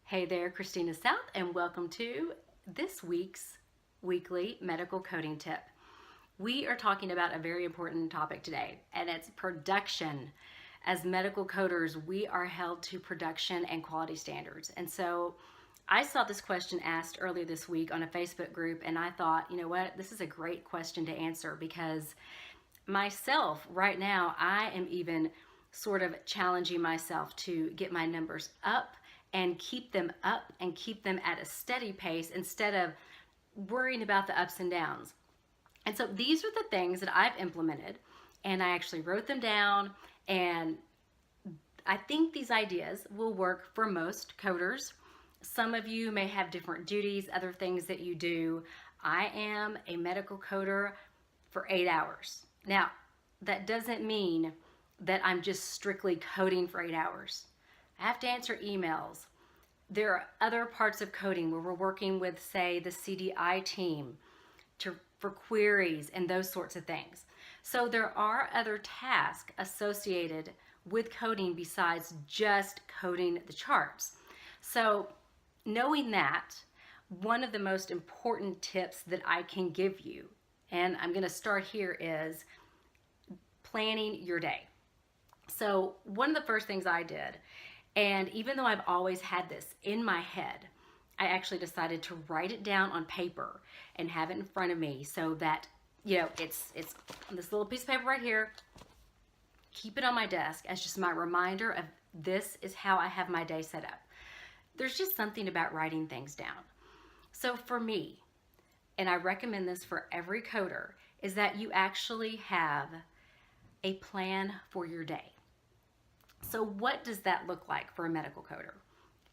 Hey there, Christina South, and welcome to this week's weekly medical coding tip. We are talking about a very important topic today, and it's production. As medical coders, we are held to production and quality standards. And so I saw this question asked earlier this week on a Facebook group, and I thought, you know what, this is a great question to answer because myself, right now, I am even sort of challenging myself to get my numbers up and keep them up and keep them at a steady pace instead of worrying about the ups and downs. And so these are the things that I've implemented, and I actually wrote them down, and I think these ideas will work for most coders. Some of you may have different duties, other things that you do. I am a medical coder for 8 hours. Now, that doesn't mean that I'm just strictly coding for 8 hours. I have to answer emails. There are other parts of coding where we're working with, say, the CDI team for queries and those sorts of things. So there are other tasks associated with coding besides just coding the charts. So knowing that, one of the most important tips that I can give you, and I'm going to start here, is planning your day. So one of the first things I did, and even though I've always had this in my head, I actually decided to write it down on paper and have it in front of me so that, it's on this little piece of paper right here. Keep it on my desk as just my reminder of this is how I have my day set up. There's just something about writing things down. So for me, and I recommend this for every coder, is that you actually have a plan for your day. So what does that look like for a medical coder?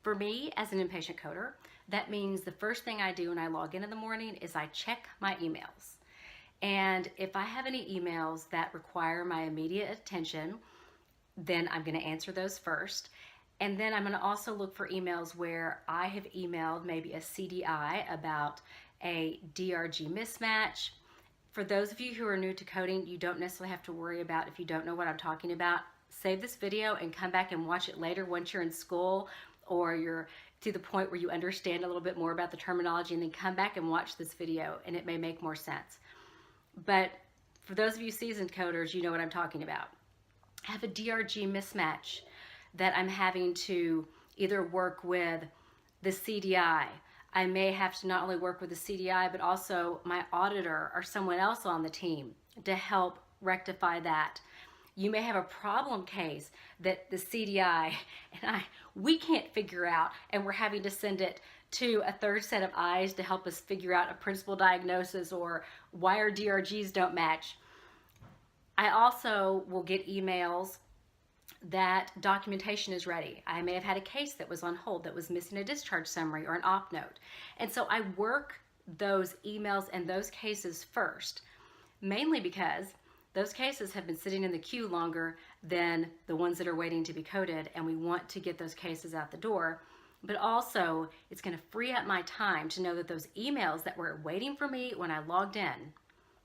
For me, as an inpatient coder, that means the first thing I do when I log in the morning is I check my emails. And if I have any emails that require my immediate attention, then I'm going to answer those first. And then I'm going to also look for emails where I have emailed maybe a CDI about a DRG mismatch. For those of you who are new to coding, you don't necessarily have to worry about if you don't know what I'm talking about. Save this video and come back and watch it later once you're in school or you're to the point where you understand a little bit more about the terminology, and then come back and watch this video and it may make more sense. But for those of you seasoned coders, you know what I'm talking about. I have a DRG mismatch that I'm having to either work with the CDI. I may have to not only work with the CDI, but also my auditor or someone else on the team to help rectify that. You may have a problem case that the CDI and we can't figure out, and we're having to send it to a third set of eyes to help us figure out a principal diagnosis or why our DRGs don't match. I also will get emails that documentation is ready. I may have had a case that was on hold that was missing a discharge summary or an op note. And so I work those emails and those cases first, mainly because those cases have been sitting in the queue longer than the ones that are waiting to be coded, and we want to get those cases out the door. But also, it's going to free up my time to know that those emails that were waiting for me when I logged in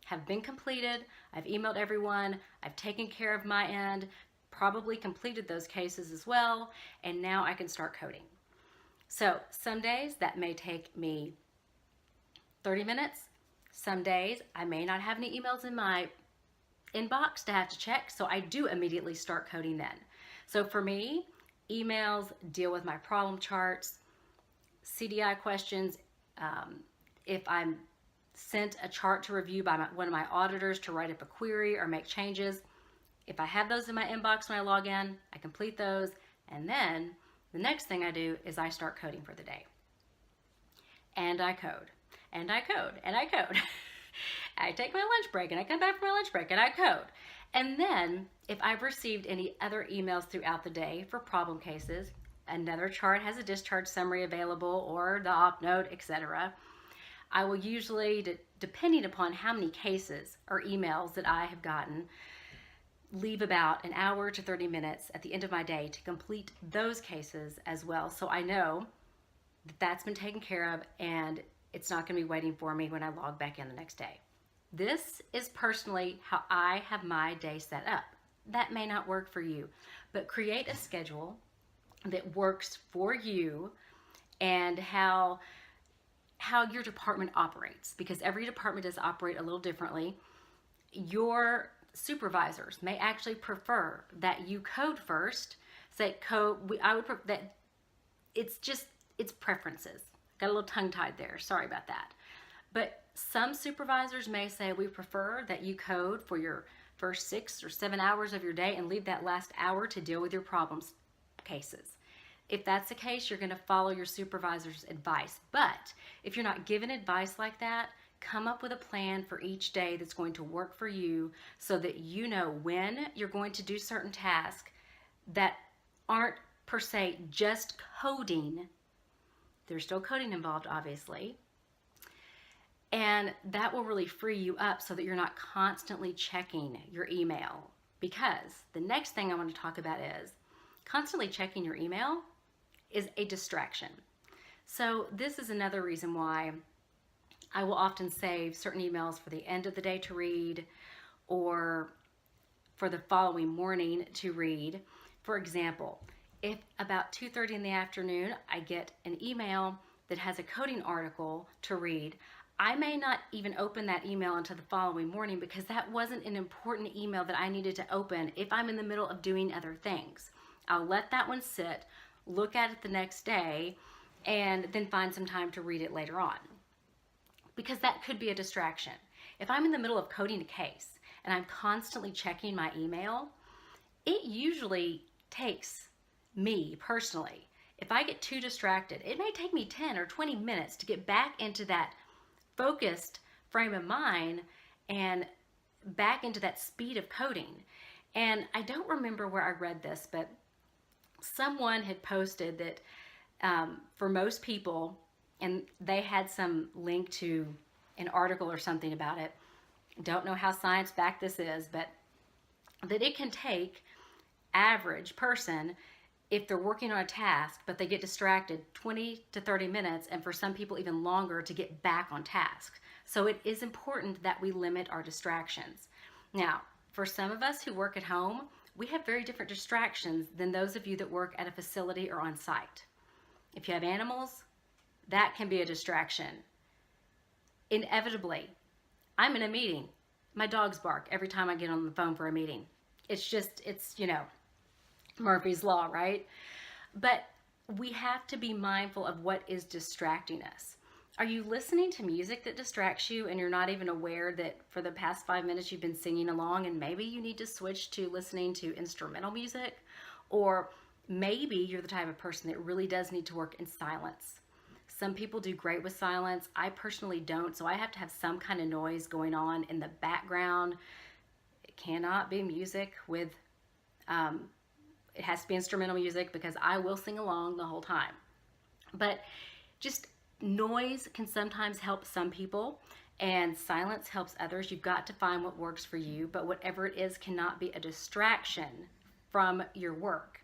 have been completed. I've emailed everyone. I've taken care of my end, probably completed those cases as well, and now I can start coding. So some days that may take me 30 minutes. Some days I may not have any emails in my inbox to have to check, so I do immediately start coding then. So for me, emails deal with my problem charts, CDI questions. If I'm sent a chart to review by one of my auditors to write up a query or make changes, if I have those in my inbox when I log in, I complete those, and then the next thing I do is I start coding for the day. And I code, and I code, and I code. I take my lunch break and I come back from my lunch break and I code. And then if I've received any other emails throughout the day for problem cases, another chart has a discharge summary available or the op note, etc., I will usually, depending upon how many cases or emails that I have gotten, leave about an hour to 30 minutes at the end of my day to complete those cases as well. So I know that that's been taken care of and it's not going to be waiting for me when I log back in the next day. This is personally how I have my day set up. That may not work for you, but create a schedule that works for you and how your department operates, because every department does operate a little differently. Your supervisors may actually prefer that you code first. Say code. I would that it's preferences. Got a little tongue-tied there. Sorry about that. But some supervisors may say we prefer that you code for your first 6 or 7 hours of your day and leave that last hour to deal with your problems cases. If that's the case, you're going to follow your supervisor's advice. But if you're not given advice like that, come up with a plan for each day that's going to work for you, so that you know when you're going to do certain tasks that aren't per se just coding. There's still coding involved, obviously. And that will really free you up so that you're not constantly checking your email. Because the next thing I want to talk about is constantly checking your email is a distraction. So this is another reason why I will often save certain emails for the end of the day to read, or for the following morning to read. For example, if about 2:30 in the afternoon I get an email that has a coding article to read, I may not even open that email until the following morning, because that wasn't an important email that I needed to open if I'm in the middle of doing other things. I'll let that one sit, look at it the next day, and then find some time to read it later on, because that could be a distraction. If I'm in the middle of coding a case and I'm constantly checking my email, it usually takes me personally, if I get too distracted, it may take me 10 or 20 minutes to get back into that focused frame of mind and back into that speed of coding. And I don't remember where I read this, but someone had posted that for most people, and they had some link to an article or something about it. Don't know how science-backed this is, but that it can take average person, if they're working on a task but they get distracted, 20 to 30 minutes, and for some people even longer, to get back on task. So it is important that we limit our distractions. Now, for some of us who work at home, we have very different distractions than those of you that work at a facility or on site. If you have animals, that can be a distraction. Inevitably, I'm in a meeting. My dogs bark every time I get on the phone for a meeting. It's Murphy's Law, right? But we have to be mindful of what is distracting us. Are you listening to music that distracts you and you're not even aware that for the past 5 minutes you've been singing along, and maybe you need to switch to listening to instrumental music? Or maybe you're the type of person that really does need to work in silence. Some people do great with silence. I personally don't, so I have to have some kind of noise going on in the background. It cannot be music with, it has to be instrumental music, because I will sing along the whole time. But just noise can sometimes help some people, and silence helps others. You've got to find what works for you, but whatever it is cannot be a distraction from your work.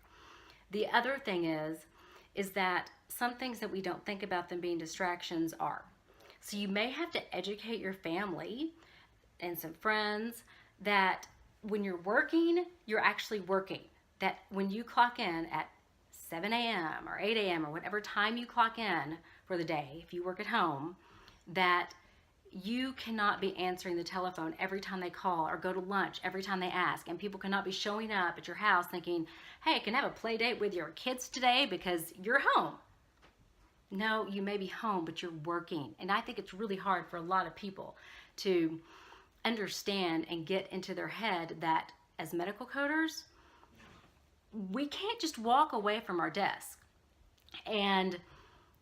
The other thing is that some things that we don't think about them being distractions are. So you may have to educate your family and some friends that when you're working, you're actually working. That when you clock in at 7 a.m. or 8 a.m. or whatever time you clock in for the day, if you work at home, that you cannot be answering the telephone every time they call, or go to lunch every time they ask. And people cannot be showing up at your house thinking, hey, can I have a play date with your kids today because you're home? No, you may be home, but you're working. And I think it's really hard for a lot of people to understand and get into their head that as medical coders, we can't just walk away from our desk and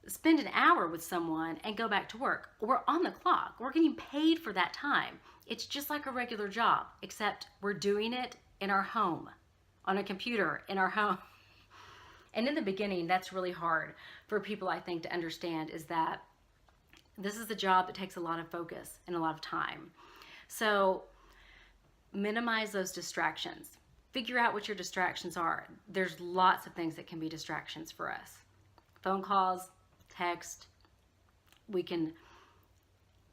spend an hour with someone and go back to work. We're on the clock. We're getting paid for that time. It's just like a regular job, except we're doing it in our home, on a computer in our home. And in the beginning, that's really hard for people, I think, to understand, is that this is a job that takes a lot of focus and a lot of time. So minimize those distractions. Figure out what your distractions are. There's lots of things that can be distractions for us. Phone calls, text. We can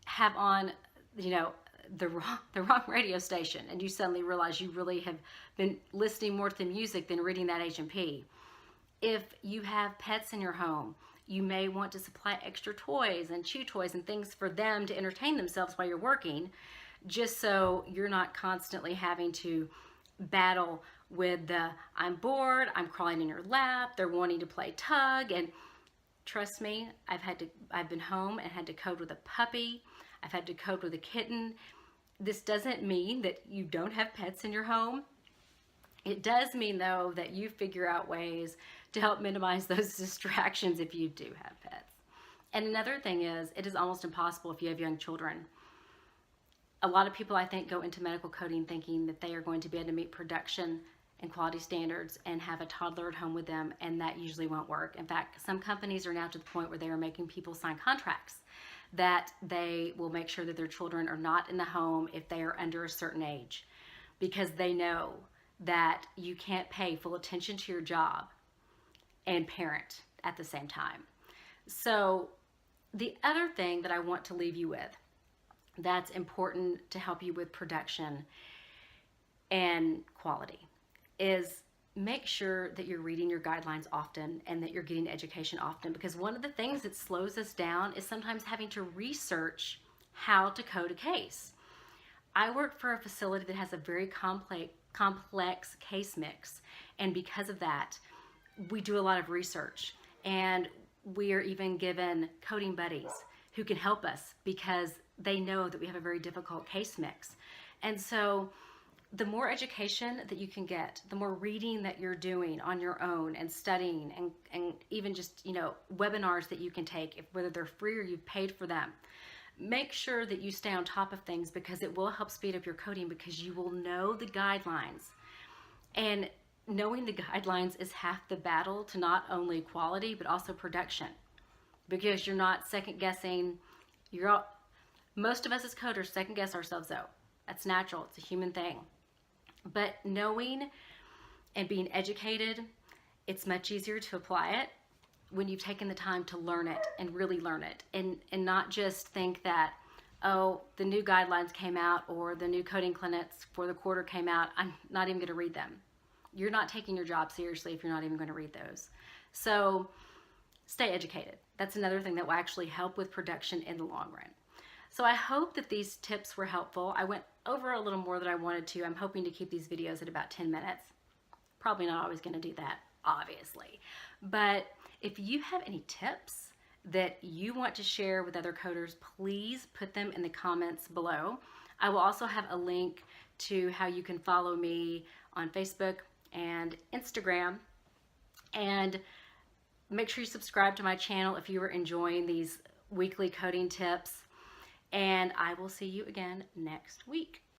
have on, the wrong radio station, and you suddenly realize you really have been listening more to the music than reading that H&P. If you have pets in your home You may want to supply extra toys and chew toys and things for them to entertain themselves while you're working, just so you're not constantly having to battle with the I'm bored, I'm crawling in your lap, they're wanting to play tug. And trust me, I've been home and had to code with a puppy. I've had to code with a kitten. This doesn't mean that you don't have pets in your home. It does mean, though, that you figure out ways to help minimize those distractions if you do have pets. And another thing is, it is almost impossible if you have young children. A lot of people, I think, go into medical coding thinking that they are going to be able to meet production and quality standards and have a toddler at home with them, and that usually won't work. In fact, some companies are now to the point where they are making people sign contracts that they will make sure that their children are not in the home if they are under a certain age, because they know that you can't pay full attention to your job and parent at the same time. So the other thing that I want to leave you with that's important to help you with production and quality is make sure that you're reading your guidelines often and that you're getting education often, because one of the things that slows us down is sometimes having to research how to code a case. I work for a facility that has a very complex case mix, and because of that, we do a lot of research, and we are even given coding buddies who can help us because they know that we have a very difficult case mix. And so the more education that you can get, the more reading that you're doing on your own and studying, and even just, webinars that you can take, whether they're free or you've paid for them. Make sure that you stay on top of things, because it will help speed up your coding, because you will know the guidelines. And knowing the guidelines is half the battle to not only quality, but also production, because you're not second guessing. Most of us as coders second guess ourselves, though. That's natural. It's a human thing. But knowing and being educated, it's much easier to apply it when you've taken the time to learn it and really learn it, and not just think that, oh, the new guidelines came out or the new coding clinics for the quarter came out, I'm not even going to read them. You're not taking your job seriously if you're not even going to read those. So stay educated. That's another thing that will actually help with production in the long run. So I hope that these tips were helpful. I went over a little more than I wanted to. I'm hoping to keep these videos at about 10 minutes. Probably not always going to do that, obviously. But if you have any tips that you want to share with other coders, please put them in the comments below. I will also have a link to how you can follow me on Facebook and Instagram. And make sure you subscribe to my channel if you are enjoying these weekly coding tips. And I will see you again next week.